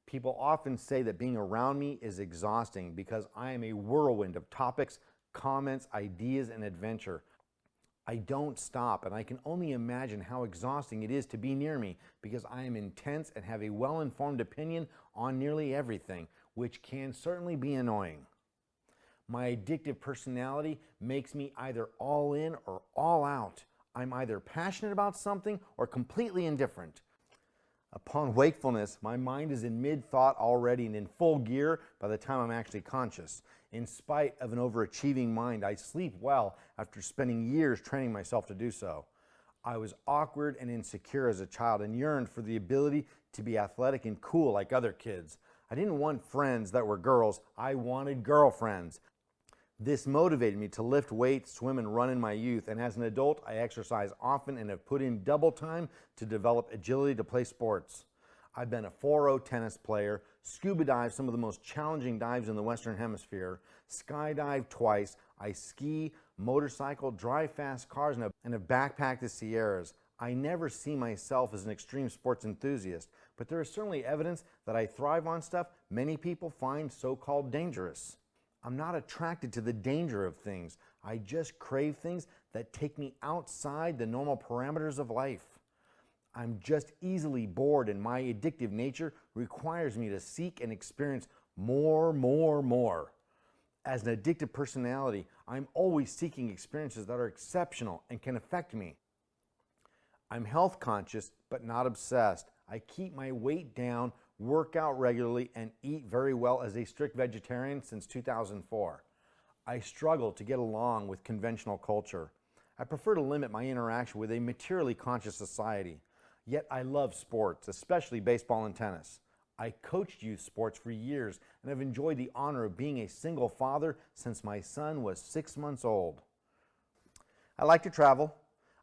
People often say that being around me is exhausting because I am a whirlwind of topics, comments, ideas, and adventure. I don't stop, and I can only imagine how exhausting it is to be near me because I am intense and have a well-informed opinion on nearly everything, which can certainly be annoying. My addictive personality makes me either all in or all out. I'm either passionate about something or completely indifferent. Upon wakefulness, my mind is in mid-thought already and in full gear by the time I'm actually conscious. In spite of an overachieving mind, I sleep well after spending years training myself to do so. I was awkward and insecure as a child and yearned for the ability to be athletic and cool like other kids. I didn't want friends that were girls, I wanted girlfriends. This motivated me to lift weights, swim, and run in my youth, and as an adult, I exercise often and have put in double time to develop agility to play sports. I've been a 4-0 tennis player, scuba dived some of the most challenging dives in the Western Hemisphere, skydived twice, I ski, motorcycle, drive fast cars, and have backpacked the Sierras. I never see myself as an extreme sports enthusiast, but there is certainly evidence that I thrive on stuff many people find so-called dangerous. I'm not attracted to the danger of things. I just crave things that take me outside the normal parameters of life. I'm just easily bored, and my addictive nature requires me to seek and experience more. As an addictive personality, I'm always seeking experiences that are exceptional and can affect me. I'm health conscious, but not obsessed. I keep my weight down, work out regularly, and eat very well as a strict vegetarian since 2004. I struggle to get along with conventional culture. I prefer to limit my interaction with a materially conscious society. Yet I love sports, especially baseball and tennis. I coached youth sports for years and have enjoyed the honor of being a single father since my son was 6 months old. I like to travel.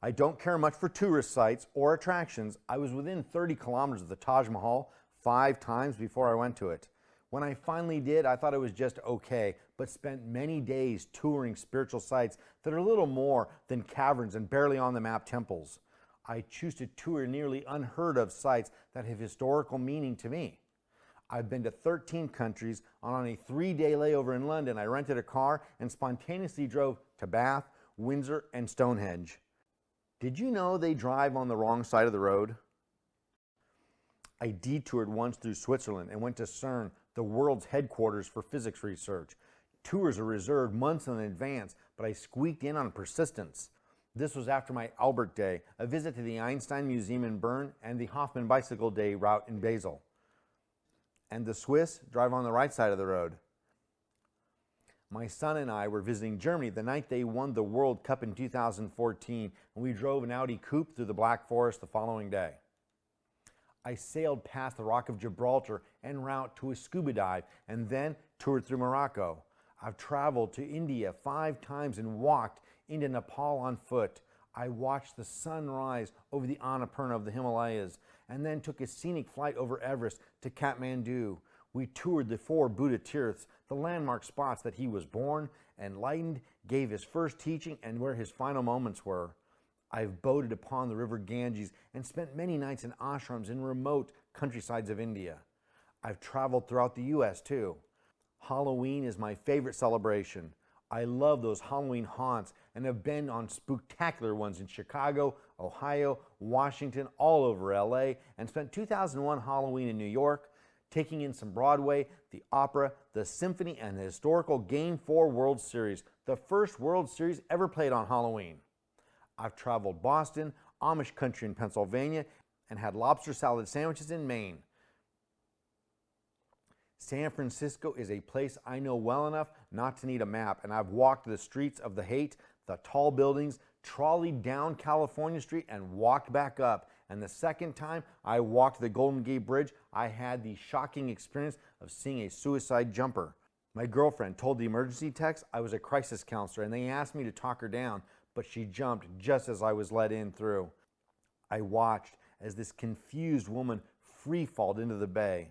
I don't care much for tourist sites or attractions. I was within 30 kilometers of the Taj Mahal 5 times before I went to it. When I finally did, I thought it was just okay, but spent many days touring spiritual sites that are little more than caverns and barely on the map temples. I choose to tour nearly unheard of sites that have historical meaning to me. I've been to 13 countries. On a 3-day layover in London, I rented a car and spontaneously drove to Bath, Windsor, and Stonehenge. Did you know they drive on the wrong side of the road? I detoured once through Switzerland and went to CERN, the world's headquarters for physics research. Tours are reserved months in advance, but I squeaked in on persistence. This was after my Albert Day, a visit to the Einstein Museum in Bern, and the Hoffman Bicycle Day route in Basel. And the Swiss drive on the right side of the road. My son and I were visiting Germany the night they won the World Cup in 2014, and we drove an Audi coupe through the Black Forest the following day. I sailed past the Rock of Gibraltar en route to a scuba dive and then toured through Morocco. I've traveled to India 5 times and walked into Nepal on foot. I watched the sun rise over the Annapurna of the Himalayas and then took a scenic flight over Everest to Kathmandu. We toured the 4 Buddha Tirths, the landmark spots that he was born, enlightened, gave his first teaching, and where his final moments were. I've boated upon the river Ganges and spent many nights in ashrams in remote countrysides of India. I've traveled throughout the U.S. too. Halloween is my favorite celebration. I love those Halloween haunts and have been on spectacular ones in Chicago, Ohio, Washington, all over LA, and spent 2001 Halloween in New York, taking in some Broadway, the opera, the symphony, and the historical Game 4 World Series, the first World Series ever played on Halloween. I've traveled Boston, Amish country in Pennsylvania, and had lobster salad sandwiches in Maine. San Francisco is a place I know well enough not to need a map, and I've walked the streets of the hate, the tall buildings, trolleyed down California Street, and walked back up. And the second time I walked the Golden Gate Bridge, I had the shocking experience of seeing a suicide jumper. My girlfriend told the emergency techs I was a crisis counselor, and they asked me to talk her down, but she jumped just as I was let in through. I watched as this confused woman free-falled into the bay.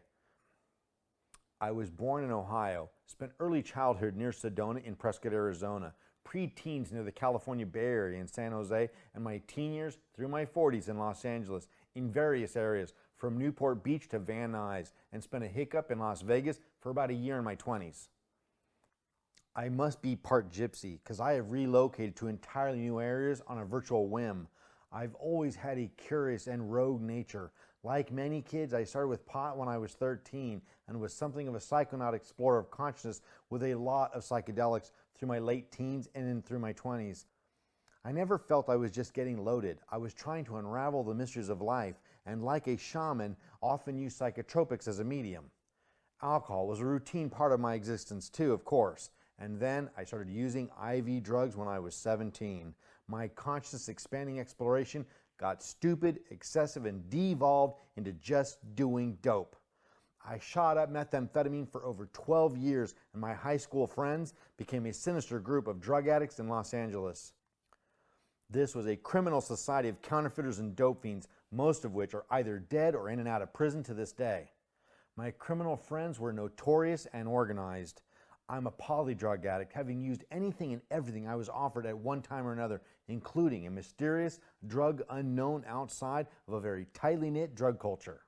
I was born in Ohio, spent early childhood near Sedona in Prescott, Arizona, pre-teens near the California Bay Area in San Jose, and my teen years through my 40s in Los Angeles, in various areas, from Newport Beach to Van Nuys, and spent a hiccup in Las Vegas for about a year in my 20s. I must be part gypsy because I have relocated to entirely new areas on a virtual whim. I've always had a curious and rogue nature. Like many kids, I started with pot when I was 13 and was something of a psychonaut explorer of consciousness with a lot of psychedelics through my late teens and in through my 20s. I never felt I was just getting loaded. I was trying to unravel the mysteries of life and, like a shaman, often used psychotropics as a medium. Alcohol was a routine part of my existence too, of course. And then I started using IV drugs when I was 17. My conscious expanding exploration got stupid, excessive, and devolved into just doing dope. I shot up methamphetamine for over 12 years, and my high school friends became a sinister group of drug addicts in Los Angeles. This was a criminal society of counterfeiters and dope fiends, most of which are either dead or in and out of prison to this day. My criminal friends were notorious and organized. I'm a polydrug addict, having used anything and everything I was offered at one time or another, including a mysterious drug unknown outside of a very tightly knit drug culture.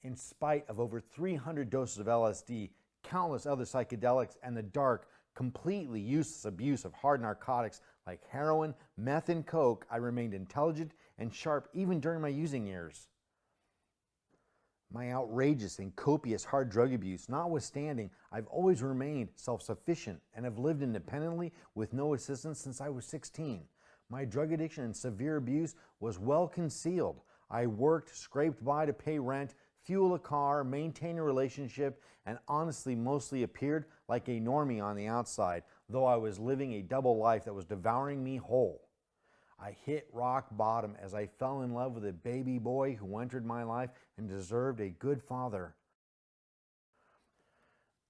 In spite of over 300 doses of LSD, countless other psychedelics, and the dark, completely useless abuse of hard narcotics like heroin, meth, and coke, I remained intelligent and sharp even during my using years. My outrageous and copious hard drug abuse notwithstanding, I've always remained self-sufficient and have lived independently with no assistance since I was 16. My drug addiction and severe abuse was well concealed. I worked, scraped by to pay rent, fuel a car, maintain a relationship, and honestly mostly appeared like a normie on the outside, though I was living a double life that was devouring me whole. I hit rock bottom as I fell in love with a baby boy who entered my life and deserved a good father.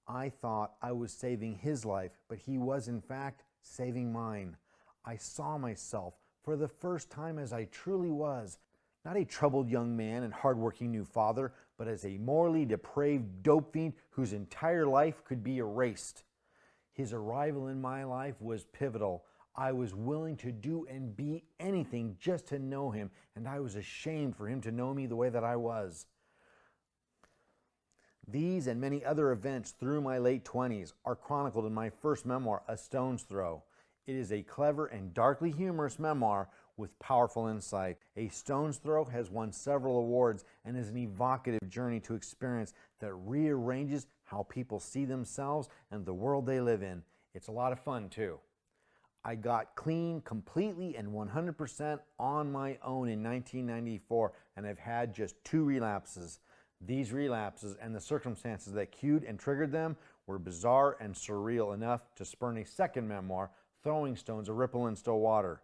I thought I was saving his life, but he was in fact saving mine. I saw myself for the first time as I truly was, not a troubled young man and hardworking new father, but as a morally depraved dope fiend whose entire life could be erased. His arrival in my life was pivotal. I was willing to do and be anything just to know him, and I was ashamed for him to know me the way that I was. These and many other events through my late 20s are chronicled in my first memoir, A Stone's Throw. It is a clever and darkly humorous memoir with powerful insight. A Stone's Throw has won several awards and is an evocative journey to experience that rearranges how people see themselves and the world they live in. It's a lot of fun too. I got clean completely and 100% on my own in 1994 and have had just 2 relapses. These relapses and the circumstances that cued and triggered them were bizarre and surreal enough to spurn a second memoir, Throwing Stones, A Ripple in Still Water.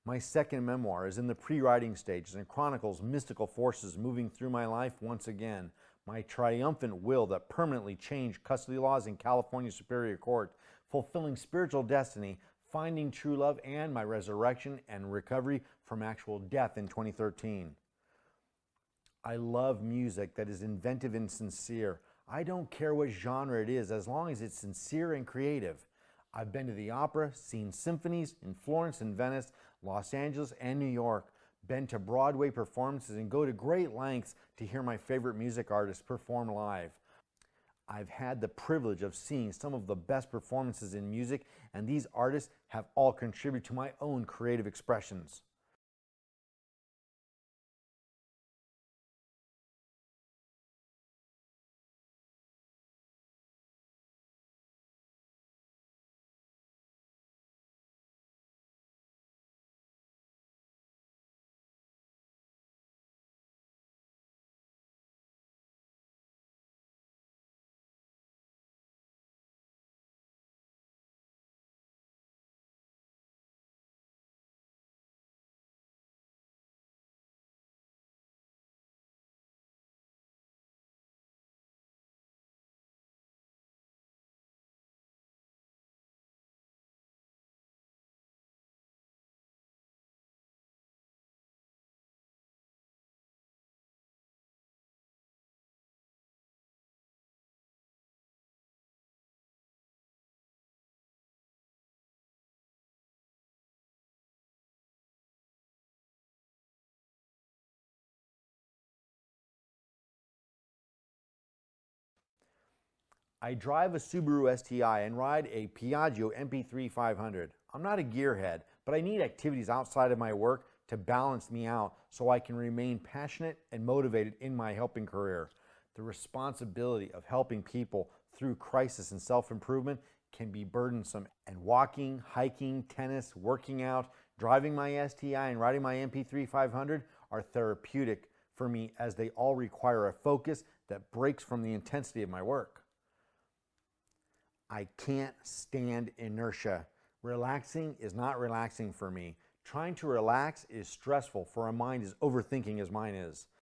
My second memoir is in the pre-writing stages and chronicles mystical forces moving through my life once again. My triumphant will that permanently changed custody laws in California Superior Court, fulfilling spiritual destiny, finding true love, and my resurrection and recovery from actual death in 2013. I love music that is inventive and sincere. I don't care what genre it is as long as it's sincere and creative. I've been to the opera, seen symphonies in Florence and Venice, Los Angeles and New York, been to Broadway performances, and go to great lengths to hear my favorite music artists perform live. I've had the privilege of seeing some of the best performances in music, and these artists have all contributed to my own creative expressions. I drive a Subaru STI and ride a Piaggio MP3 500. I'm not a gearhead, but I need activities outside of my work to balance me out so I can remain passionate and motivated in my helping career. The responsibility of helping people through crisis and self-improvement can be burdensome, and walking, hiking, tennis, working out, driving my STI, and riding my MP3 500 are therapeutic for me, as they all require a focus that breaks from the intensity of my work. I can't stand inertia. Relaxing is not relaxing for me. Trying to relax is stressful for a mind as overthinking as mine is.